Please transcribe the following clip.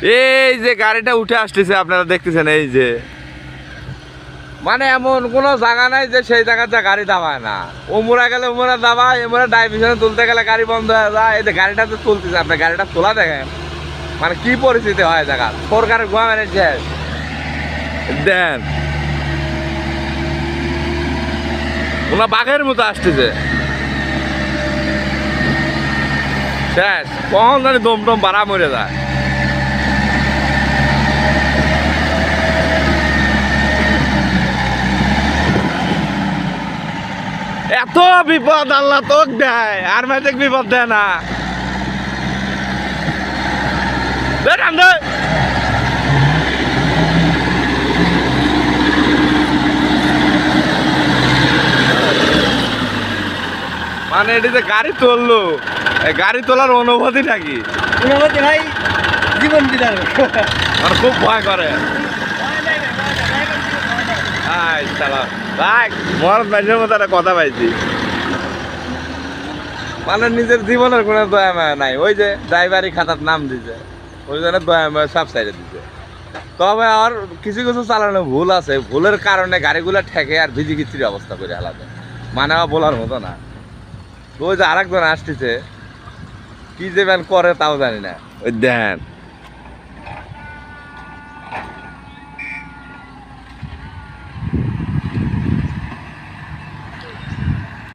এই যে গাড়িটা উঠে আসতেছে আপনারা দেখতেছেন, এই যে মানে এমন কোনো জায়গা নাই যে সেই জায়গাতে গাড়ি দাবায় না। ওমরা গেলে ওমরা দাবায়, এমরা ডাইভিশনে তুলতে গেলে গাড়ি বন্ধ হয়ে যায়। এই যে গাড়িটা তো তুলতেছে, আপনি গাড়িটা তোলা দেখেন মানে কি পরিস্থিতি হয় জায়গা, সরকারের গোয়া মেরে শেষ দেন। ওনা বাঘের মতো আসতেছে শেষ, কখন জানি দম টম বাড়া মরে যায়। এত বিপদ আল্লাহ তোক দেয়, আর মাঝে বিপদ দেয় না। মানে এটি যে গাড়ি তুললো, গাড়ি তোলার অনুভূতিটা কি? অনুভূতি ভাই জীবন দিদার, মানে খুব ভয় করে। মরদ মানুষের মতো একটা কথা পাইছি, মানে নিজের জীবনের কোনো দয়া মায়া নাই। ওই যে ড্রাইভারি খাতার নাম দিছে, ওই জন্য দয়া মায়া সব সাইডে দিছে। তবে আর কিছু কিছু চালানো ভুল আছে, ভুলের কারণে গাড়িগুলো ঠেকে আর ভিজি খিচির অবস্থা করে আলাদা, মানে বলার মতো না। ওই যে আরেকজন আসতেছে, কি যে ব্যান করে তাও জানি না, ওই দেন